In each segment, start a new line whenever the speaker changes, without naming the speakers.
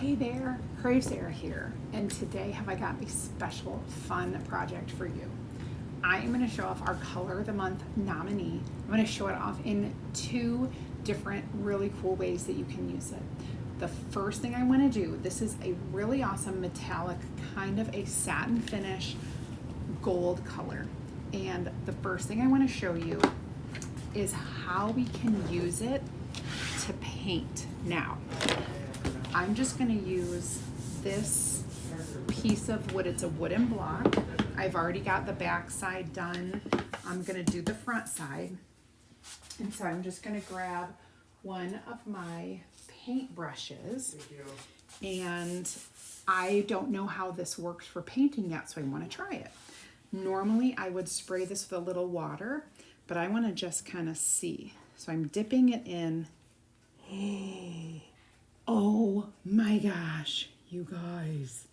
Hey there, CreativeSarah here, and today have I got a special fun project for you. I am going to show off our Color of the Month nominee. I'm going to show it off in two different really cool ways that you can use it. The first thing I want to do, this is a really awesome metallic, kind of a satin finish gold color. And the first thing I want to show you is how we can use it to paint. Now, I'm just going to use this piece of wood. It's a wooden block. I've already got the back side done. I'm going to do the front side. And so I'm just going to grab one of my paint brushes. And I don't know how this works for painting yet, so I want to try it. Normally I would spray this with a little water, but I want to just kind of see. So I'm dipping it in. Oh my gosh, you guys.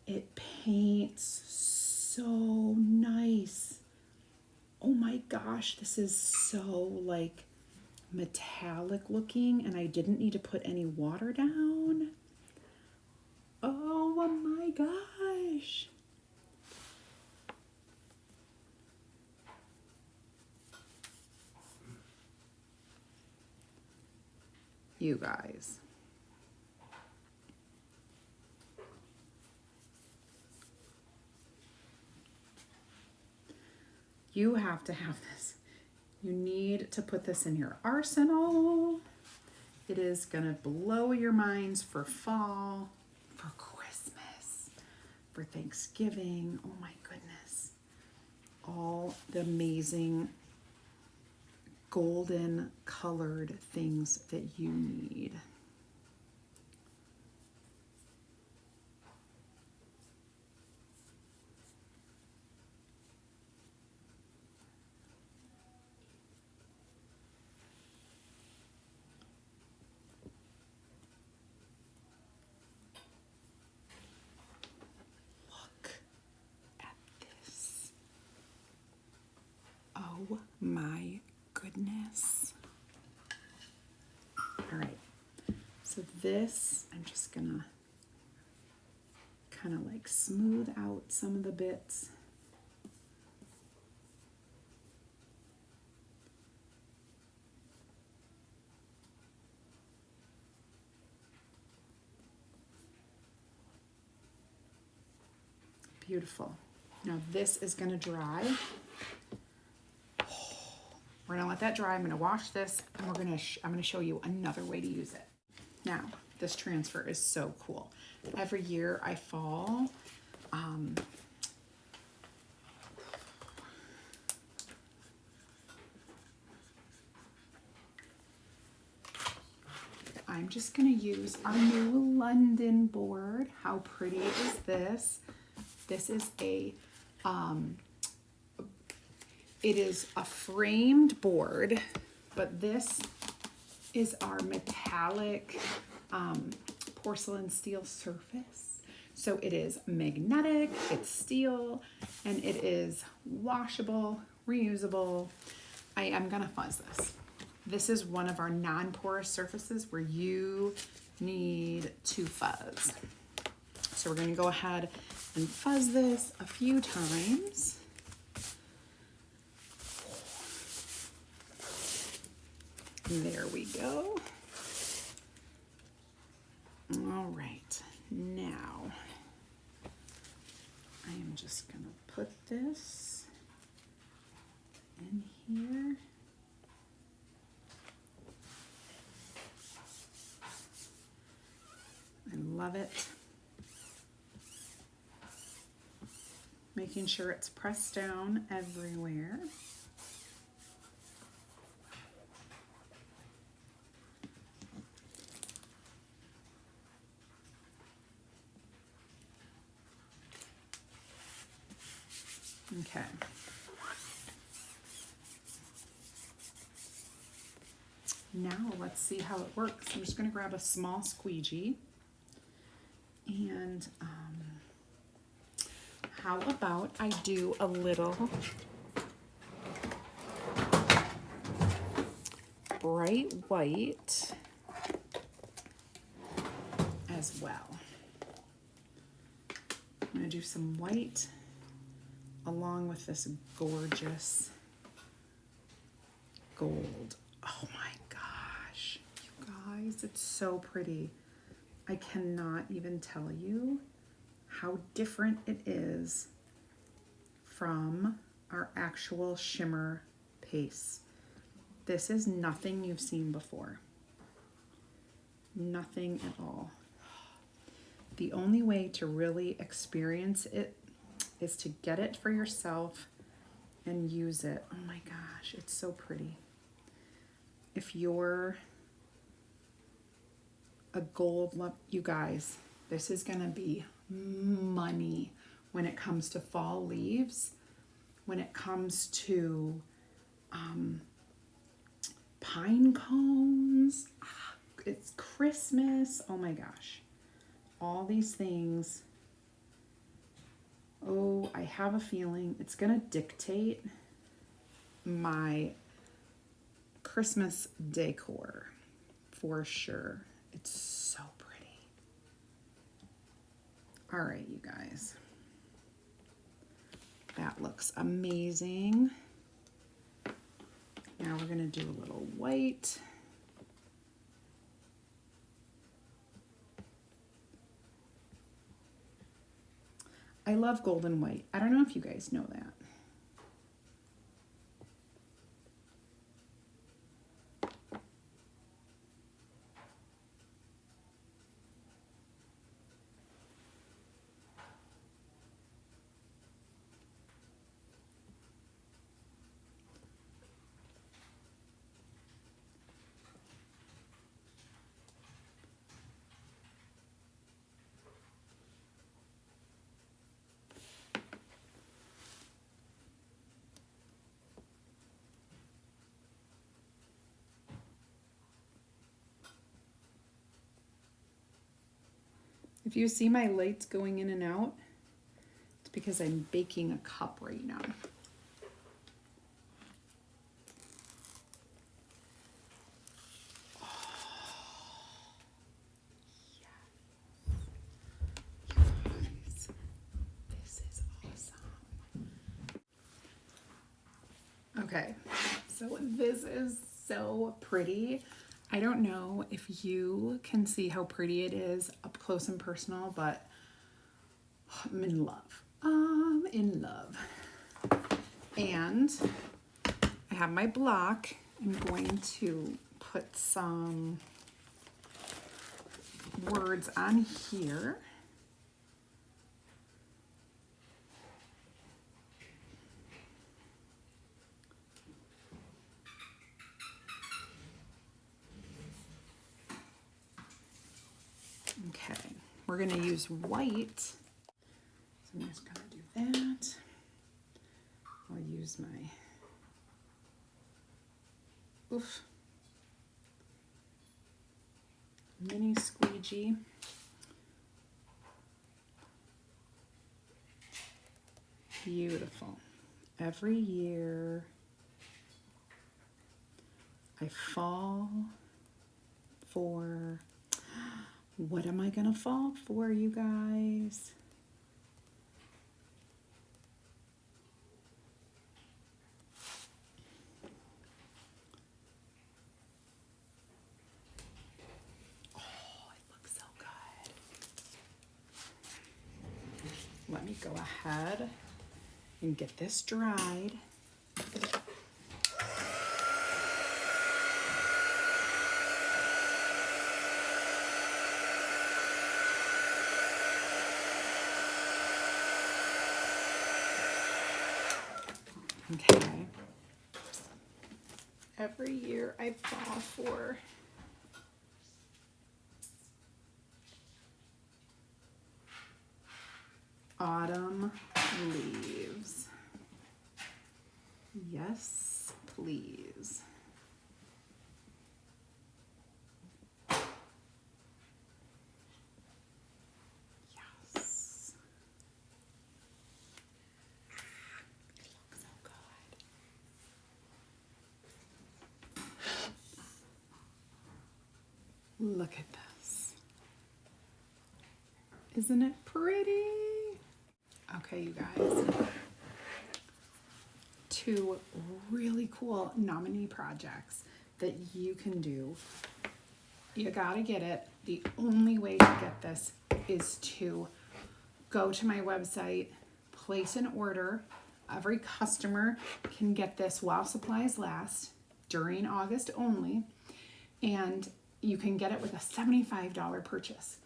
It paints so nice. Oh my gosh, this is so like metallic looking, and I didn't need to put any water down. Oh my gosh. You guys. You have to have this. You need to put this in your arsenal. It is gonna blow your minds for fall, for Christmas, for Thanksgiving. Oh my goodness. All the amazing golden colored things that you need. Look at this. Oh my goodness. All right, so this, I'm just gonna kind of like smooth out some of the bits. Beautiful. Now this is gonna dry. We're gonna let that dry. I'm gonna wash this, and I'm gonna show you another way to use it. Now, this transfer is so cool. Every year I fall, I'm just gonna use our new London board. How pretty is this? This is it is a framed board, but this is our metallic porcelain steel surface. So it is magnetic, it's steel, and it is washable, reusable. I am gonna fuzz this. This is one of our non-porous surfaces where you need to fuzz. So we're gonna go ahead and fuzz this a few times. There we go. All right, now I am just gonna put this in here. I love it. Making sure it's pressed down everywhere. Okay. Now let's see how it works. I'm just going to grab a small squeegee, and how about I do a little bright white as well. I'm going to do some white along with this gorgeous gold. Oh my gosh, you guys, it's so pretty. I cannot even tell you how different it is from our actual shimmer paste. This is nothing you've seen before. Nothing at all. The only way to really experience it is to get it for yourself and use it. Oh my gosh, it's so pretty. If you're a gold lump, you guys, this is gonna be money when it comes to fall leaves, when it comes to pine cones. It's Christmas. Oh my gosh. All these things. Oh, I have a feeling it's going to dictate my Christmas decor for sure. It's so pretty. All right, you guys. That looks amazing. Now we're going to do a little white. I love gold and white. I don't know if you guys know that. If you see my lights going in and out, it's because I'm baking a cup right now. Okay, so this is so pretty. I don't know if you can see how pretty it is up close and personal, but I'm in love. I'm in love. And I have my block. I'm going to put some words on here. Okay, we're going to use white. So I'm just going to do that. I'll use my mini squeegee. Beautiful. Every year I fall for, what am I gonna fall for, you guys? Oh, it looks so good. Let me go ahead and get this dried. Okay. Every year I fall for autumn leaves. Yes, please. Yes. It looks so good. Look at this. Isn't it pretty? Okay, you guys. 2 really cool nominee projects that you can do. You gotta get it. The only way to get this is to go to my website, place an order. Every customer can get this while supplies last, during August only, and you can get it with a $75 purchase.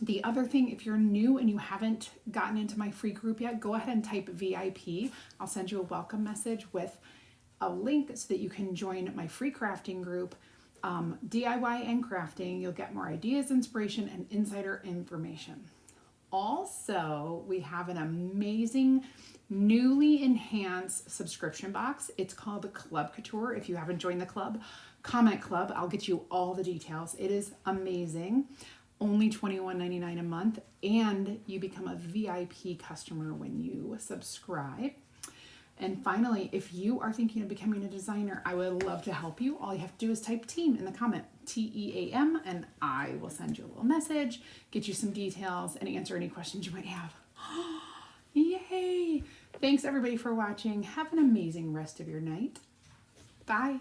The other thing, if you're new and you haven't gotten into my free group yet, go ahead and type VIP. I'll send you a welcome message with a link so that you can join my free crafting group, DIY and crafting. You'll get more ideas, inspiration, and insider information. Also, we have an amazing newly enhanced subscription box. It's called the Chalk Couture. If you haven't joined the club, comment club. I'll get you all the details. It is amazing. Only $21.99 a month, and you become a VIP customer when you subscribe. And finally, if you are thinking of becoming a designer, I would love to help you. All you have to do is type team in the comment, TEAM, and I will send you a little message, get you some details, and answer any questions you might have. Yay! Thanks everybody for watching. Have an amazing rest of your night. Bye.